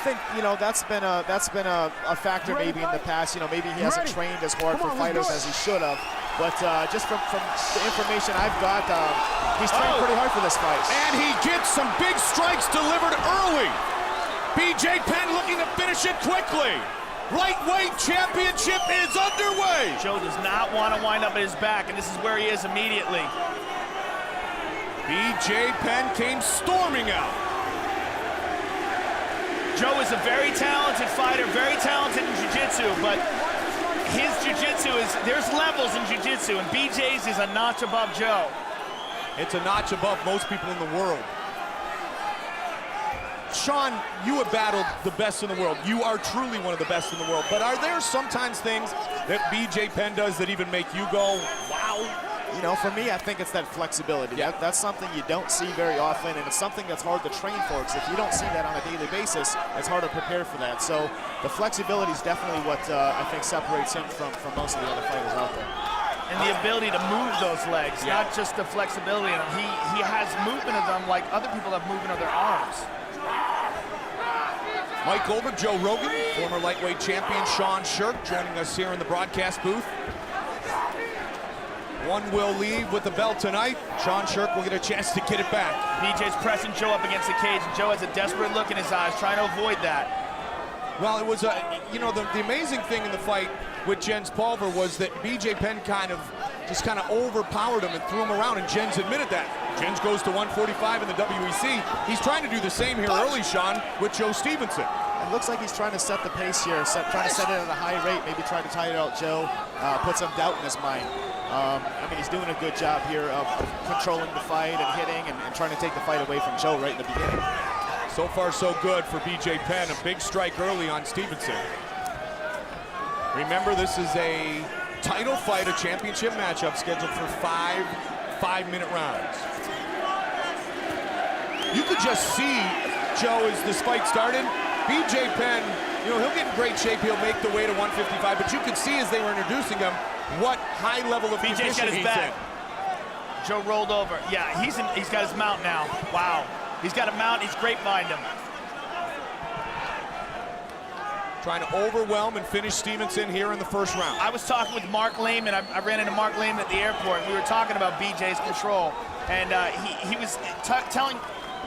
think, you know, that's been a factor maybe in the past. You know, maybe he hasn't trained as hard for fighters as he should have. But just from the information I've got, he's trained pretty hard for this fight. And he gets some big strikes delivered early. BJ Penn looking to finish it quickly. Lightweight championship is underway. Joe does not want to wind up at his back, and this is where he is immediately. BJ Penn came storming out. Joe is a very talented fighter, very talented in jiu-jitsu, but his jiu-jitsu there's levels in jiu-jitsu, and BJ's is a notch above Joe. It's a notch above most people in the world. Sean, you have battled the best in the world. You are truly one of the best in the world. But are there sometimes things that BJ Penn does that even make you go, wow? You know, for me, I think it's that flexibility. Yeah. That's something you don't see very often, and it's something that's hard to train for, because if you don't see that on a daily basis, it's hard to prepare for that. So the flexibility is definitely what I think separates him from most of the other fighters out there. And the ability to move those legs, not just the flexibility. And he has movement of them like other people have movement of their arms. Mike Goldberg, Joe Rogan, former lightweight champion Sean Shirk joining us here in the broadcast booth. One will leave with the belt tonight. Sean Shirk will get a chance to get it back. BJ's pressing Joe up against the cage, and Joe has a desperate look in his eyes, trying to avoid that. Well, it was you know, the amazing thing in the fight with Jens Pulver was that BJ Penn kind of overpowered him and threw him around, and Jens admitted that. Jens goes to 145 in the WEC. He's trying to do the same here early, Sean, with Joe Stevenson. It looks like he's trying to set the pace here, trying to set it at a high rate, maybe try to tire out Joe, put some doubt in his mind. I mean, he's doing a good job here of controlling the fight and hitting and trying to take the fight away from Joe right in the beginning. So far, so good for BJ Penn. A big strike early on Stevenson. Remember, this is a title fight, a championship matchup scheduled for five-minute rounds. You could just see, Joe, as this fight started, BJ Penn, you know, he'll get in great shape. He'll make the way to 155, but you could see as they were introducing him what high level of BJ's got his back. Joe rolled over. Yeah, he's got his mount now. Wow. He's got a mount. He's grapevined him. Trying to overwhelm and finish Stevenson here in the first round. I was talking with Mark Lehman. I ran into Mark Lehman at the airport. We were talking about BJ's control, and he was telling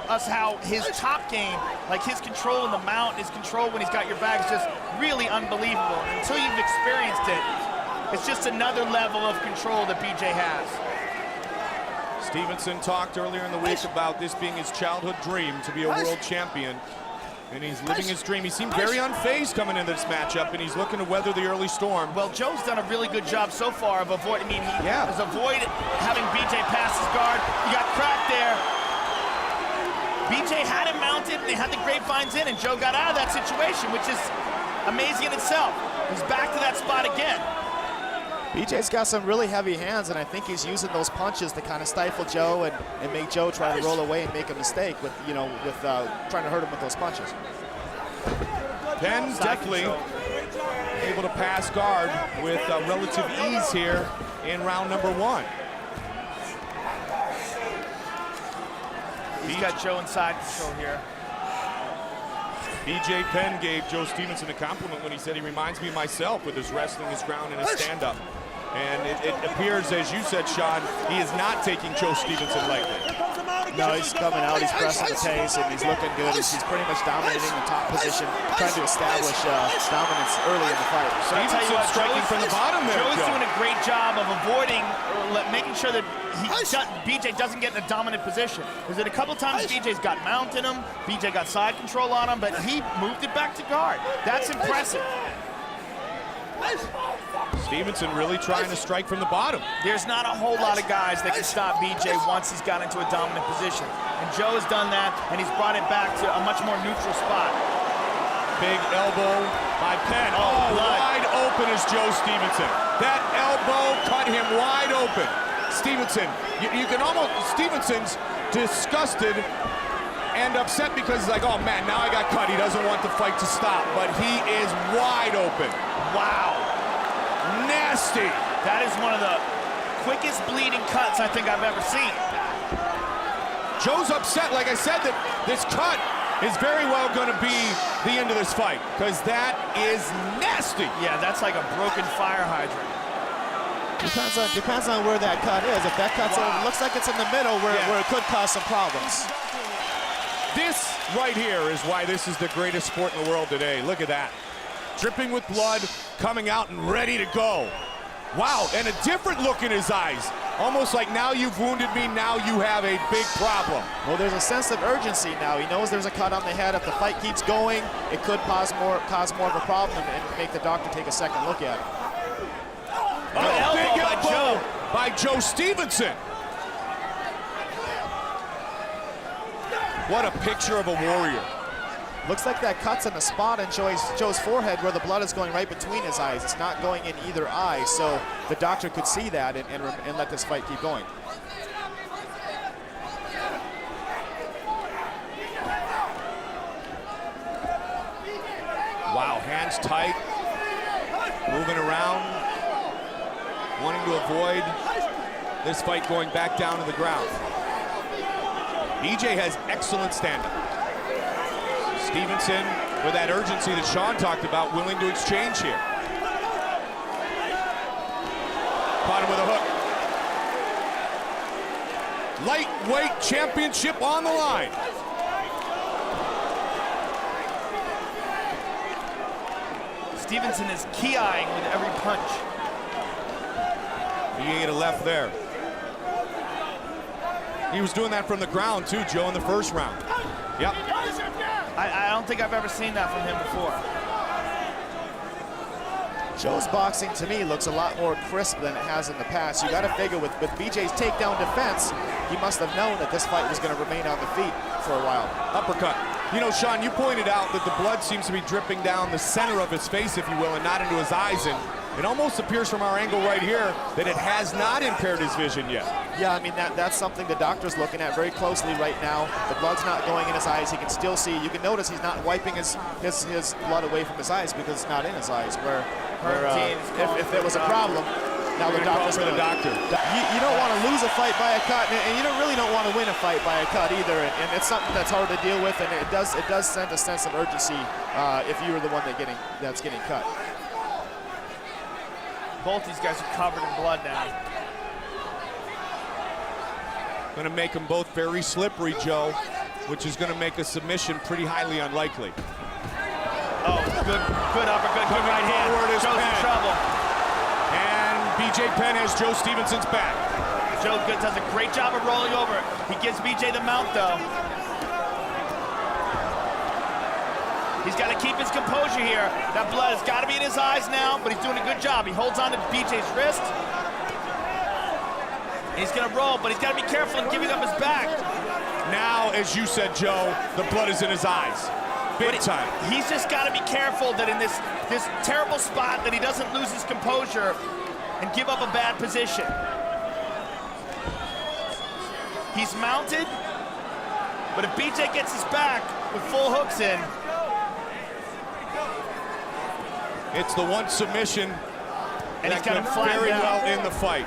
us how his top game, like his control in the mount, his control when he's got your back is just really unbelievable. And until you've experienced it, it's just another level of control that BJ has. Stevenson talked earlier in the week about this being his childhood dream to be a world champion, and he's living his dream. He seemed very unfazed coming into this matchup, and he's looking to weather the early storm. Well, Joe's done a really good job so far of avoiding, he has avoided having BJ pass his guard. He got cracked there. BJ had him mounted, they had the grapevines in, and Joe got out of that situation, which is amazing in itself. He's back to that spot again. BJ's got some really heavy hands, and I think he's using those punches to kind of stifle Joe and make Joe try to roll away and make a mistake with, you know, with trying to hurt him with those punches. Penn definitely able to pass guard with relative ease here in round number one. He's got Joe inside control here. BJ Penn gave Joe Stevenson a compliment when he said he reminds me of myself with his wrestling, his ground, and his stand-up. And it appears, as you said, Sean, he is not taking Joe Stevenson lightly. No, he's coming out, he's pressing the pace, and he's looking good. He's pretty much dominating the top position, trying to establish dominance early in the fight. Stevenson striking from the bottom there. Joe's doing a great job of avoiding, making sure that BJ doesn't get in a dominant position. Because a couple times BJ's got mount in him, BJ got side control on him, but he moved it back to guard. That's impressive. Stevenson really trying to strike from the bottom. There's not a whole lot of guys that can stop BJ once he's got into a dominant position. And Joe has done that, and he's brought it back to a much more neutral spot. Big elbow by Penn. Oh, wide open is Joe Stevenson. That elbow cut him wide open. Stevenson, you can almost, Stevenson's disgusted and upset because he's like, oh man, now I got cut. He doesn't want the fight to stop, but he is wide open. Wow. Nasty. That is one of the quickest bleeding cuts I think I've ever seen. Joe's upset, like I said, that this cut is very well going to be the end of this fight, because that is nasty. Yeah, that's like a broken fire hydrant. Depends on where that cut is. If that cut's looks like it's in the middle where it could cause some problems. This right here is why this is the greatest sport in the world today. Look at that. Dripping with blood, coming out and ready to go. Wow, and a different look in his eyes. Almost like, now you've wounded me, now you have a big problem. Well, there's a sense of urgency now. He knows there's a cut on the head. If the fight keeps going, it could cause more of a problem and make the doctor take a second look at it. Oh, big elbow by Joe Stevenson. What a picture of a warrior. Looks like that cut's in the spot in Joe's forehead where the blood is going right between his eyes. It's not going in either eye, so the doctor could see that and let this fight keep going. Wow, hands tight, moving around, wanting to avoid this fight going back down to the ground. BJ has excellent stand-up. Stevenson, with that urgency that Sean talked about, willing to exchange here. Caught him with a hook. Lightweight championship on the line. Stevenson is key-eyeing with every punch. He ate a left there. He was doing that from the ground too, Joe, in the first round. Yep. I don't think I've ever seen that from him before. Joe's boxing, to me, looks a lot more crisp than it has in the past. You got to figure with BJ's takedown defense, he must have known that this fight was going to remain on the feet for a while. Uppercut. You know, Sean, you pointed out that the blood seems to be dripping down the center of his face, if you will, and not into his eyes. And it almost appears from our angle right here that it has not impaired his vision yet. Yeah, I mean, that's something the doctor's looking at very closely right now. The blood's not going in his eyes. He can still see. You can notice he's not wiping his blood away from his eyes because it's not in his eyes. If there was a problem, now the doctor's for the doctor. You don't want to lose a fight by a cut, and you really don't want to win a fight by a cut either. And it's something that's hard to deal with, and it does send a sense of urgency if you were the one that's getting cut. Both these guys are covered in blood now. Going to make them both very slippery, Joe, which is going to make a submission pretty highly unlikely. Oh, good uppercut, good right hand. Joe's in trouble. And BJ Penn has Joe Stevenson's back. Joe does a great job of rolling over. He gives BJ the mount, though. He's got to keep his composure here. That blood has got to be in his eyes now, but he's doing a good job. He holds on to BJ's wrist. He's going to roll, but he's got to be careful in giving up his back. Now, as you said, Joe, the blood is in his eyes. Big time. He's just got to be careful that in this terrible spot that he doesn't lose his composure and give up a bad position. He's mounted, but if BJ gets his back with full hooks in, it's the one submission and that he's got him went flattened very out. well in the fight.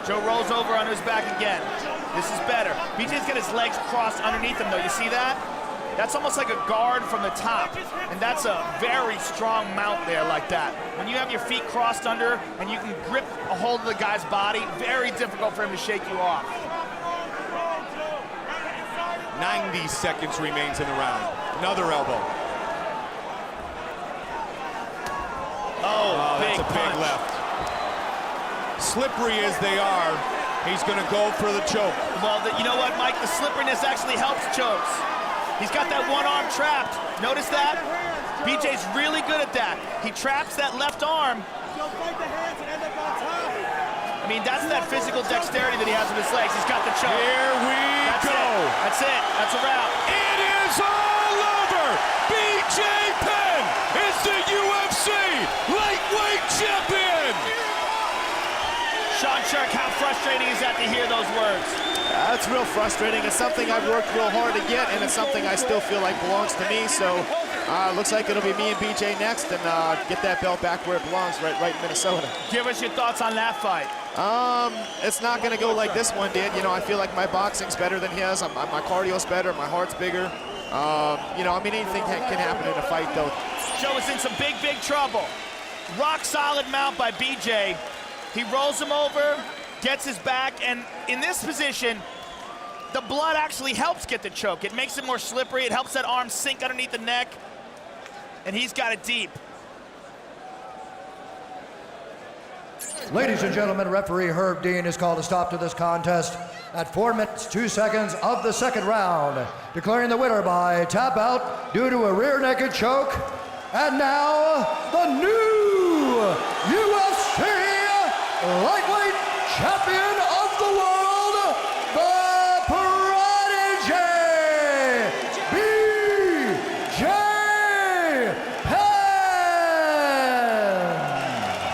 Joe rolls over on his back again. This is better. BJ's got his legs crossed underneath him, though. You see that? That's almost like a guard from the top, and that's a very strong mount there like that. When you have your feet crossed under and you can grip a hold of the guy's body, very difficult for him to shake you off. 90 seconds remains in the round. Another elbow. Oh, that's a big left. Slippery as they are, he's going to go for the choke. Well, you know what, Mike? The slipperiness actually helps chokes. He's got that one arm trapped. Notice that? BJ's really good at that. He traps that left arm. I mean, that's that physical dexterity that he has with his legs. He's got the choke. Here we go. That's it. That's a wrap. It is all over. BJ Penn is the UFC lightweight champion. Sean Sherk, how frustrating is that to hear those words? That's real frustrating. It's something I've worked real hard to get, and it's something I still feel like belongs to me. So looks like it'll be me and BJ next, and get that belt back where it belongs, right in Minnesota. Give us your thoughts on that fight. It's not going to go like this one did. You know, I feel like my boxing's better than his. My cardio's better. My heart's bigger. You know, I mean, anything can happen in a fight, though. Joe is in some big, big trouble. Rock solid mount by BJ. He rolls him over, gets his back, and in this position, the blood actually helps get the choke. It makes it more slippery. It helps that arm sink underneath the neck, and he's got it deep. Ladies and gentlemen, referee Herb Dean has called a stop to this contest at 4 minutes, 2 seconds of the second round, declaring the winner by tap out due to a rear naked choke. And now, the new UFC lightweight champion,